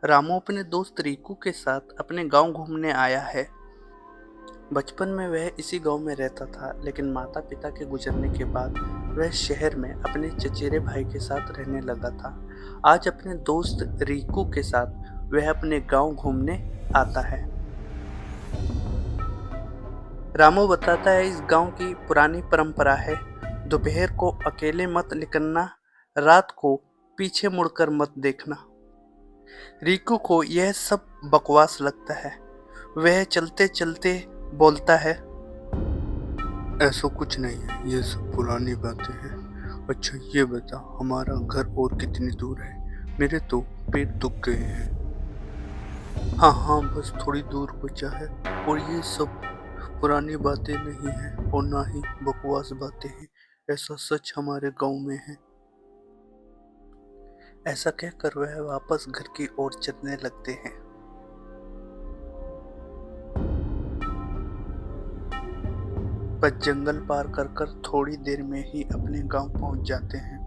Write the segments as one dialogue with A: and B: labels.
A: रामू अपने दोस्त रिकू के साथ अपने गांव घूमने आया है। बचपन में वह इसी गांव में रहता था, लेकिन माता पिता के गुजरने के बाद वह शहर में अपने चचेरे भाई के साथ रहने लगा था। आज अपने दोस्त रिकू के साथ वह अपने गांव घूमने आता है। रामू बताता है, इस गांव की पुरानी परंपरा है, दोपहर को अकेले मत निकलना, रात को पीछे मुड़कर मत देखना। रिकू को यह सब बकवास लगता है। वह चलते चलते बोलता है, ऐसा कुछ नहीं है, ये सब पुरानी बातें हैं। अच्छा ये बता, हमारा घर और कितनी दूर है? मेरे तो पैर दुख गए हैं। हाँ हाँ, बस थोड़ी दूर बचा है। और ये सब पुरानी बातें नहीं हैं और ना ही बकवास बातें हैं, ऐसा सच हमारे गांव में है। ऐसा कहकर वह वापस घर की ओर चलने लगते हैं। बस जंगल पार कर कर थोड़ी देर में ही अपने गांव पहुंच जाते हैं।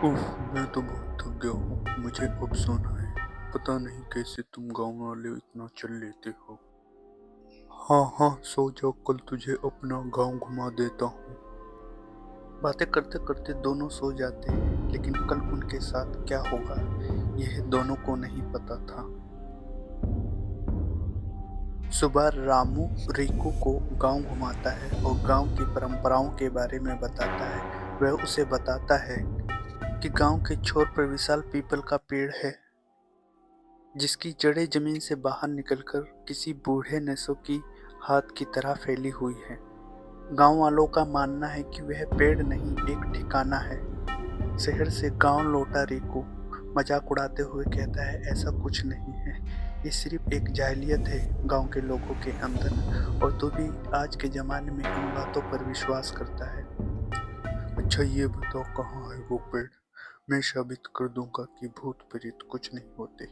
A: उफ, मैं तो बहुत थक गया हूँ, मुझे अब सोना है। पता नहीं कैसे तुम गांव वाले इतना चल लेते हो। हाँ हाँ, सो जाओ, कल तुझे अपना गांव घुमा देता हूँ। बातें करते करते दोनों सो जाते हैं, लेकिन कल उनके साथ क्या होगा यह दोनों को नहीं पता था। सुबह रामू रिकू को गांव घुमाता है और गांव की परंपराओं के बारे में बताता है। वह उसे बताता है कि गांव के छोर पर विशाल पीपल का पेड़ है, जिसकी जड़ें जमीन से बाहर निकलकर किसी बूढ़े नसों की हाथ की तरह फैली हुई है। गांव वालों का मानना है कि वह पेड़ नहीं, एक ठिकाना है। शहर से गांव लौटा रिकू मजाक उड़ाते हुए कहता है, ऐसा कुछ नहीं है, ये सिर्फ एक जाहिलियत है गांव के लोगों के अंदर, और तू भी आज के ज़माने में इन बातों पर विश्वास करता है। अच्छा ये बताओ, कहाँ है वो पेड़? मैं साबित कर दूंगा कि भूत प्रेत कुछ नहीं होते।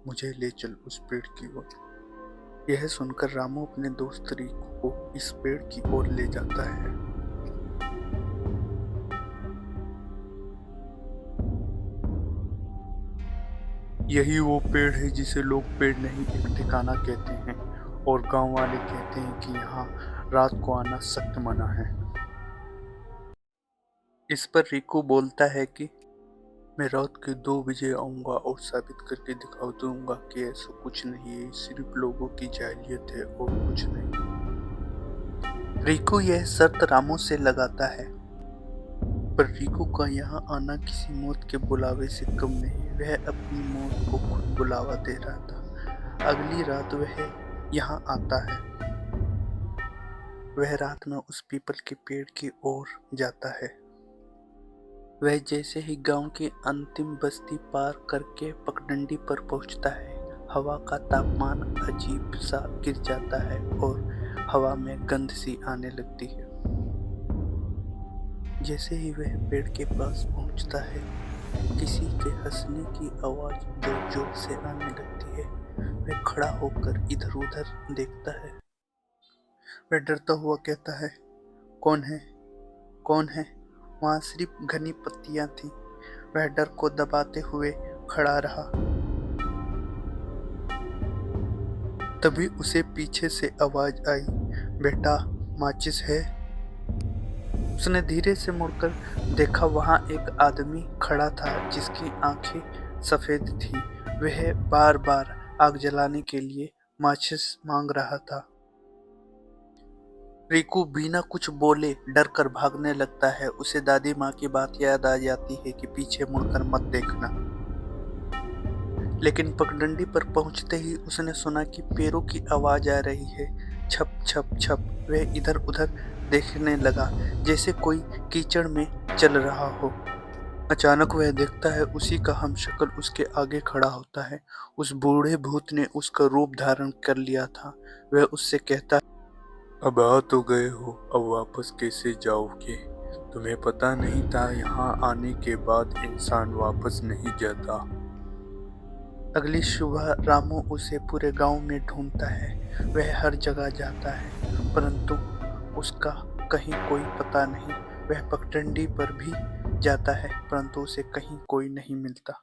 A: मुझे ले चल उस पेड़ की ओर। यह सुनकर रामू अपने दोस्त रिकू को इस पेड़ की ओर ले जाता है। यही वो पेड़ है जिसे लोग पेड़ नहीं एक ठिकाना कहते हैं, और गांव वाले कहते हैं कि यहाँ रात को आना सख्त मना है। इस पर रिकू बोलता है कि मैं रात के 2 बजे आऊंगा और साबित करके दिखा दूंगा कि ऐसा कुछ नहीं है, सिर्फ लोगों की जाहिलियत है और कुछ नहीं। रिकू यह शर्त रामू से लगाता है, पर रिकू का यहाँ आना किसी मौत के बुलावे से कम नहीं, वह अपनी मौत को खुद बुलावा दे रहा था। अगली रात वह यहाँ आता है। वह रात में उस पीपल के पेड़ की ओर जाता है। वह जैसे ही गांव की अंतिम बस्ती पार करके पगडंडी पर पहुंचता है, हवा का तापमान अजीब सा गिर जाता है और हवा में गंध सी आने लगती है। जैसे ही वह पेड़ के पास पहुंचता है, किसी के हंसने की आवाज जोर जोर से आने लगती है। वह खड़ा होकर इधर उधर देखता है। वह डरता हुआ कहता है, कौन है? कौन है? वहां सिर्फ घनी पत्तियां थीं। वह डर को दबाते हुए खड़ा रहा। तभी उसे पीछे से आवाज आई, बेटा, माचिस है? उसने धीरे से मुड़कर देखा, वहां एक आदमी खड़ा था जिसकी आंखें सफेद थीं। वह बार बार आग जलाने के लिए माचिस मांग रहा था। रिकू बिना कुछ बोले डर कर भागने लगता है। उसे दादी माँ की बात याद आ जाती है कि पीछे मुड़कर मत देखना। लेकिन पगडंडी पर पहुंचते ही उसने सुना कि पैरों की आवाज आ रही है, छप छप छप। वह इधर उधर देखने लगा, जैसे कोई कीचड़ में चल रहा हो। अचानक वह देखता है, उसी का हमशक्ल उसके आगे खड़ा होता है। उस बूढ़े भूत ने उसका रूप धारण कर लिया था। वह उससे कहता, अब आ तो गए हो, अब वापस कैसे जाओगे? तुम्हें पता नहीं था यहाँ आने के बाद इंसान वापस नहीं जाता। अगली सुबह रामू उसे पूरे गांव में ढूंढता है। वह हर जगह जाता है, परंतु उसका कहीं कोई पता नहीं। वह पगडंडी पर भी जाता है परंतु उसे कहीं कोई नहीं मिलता।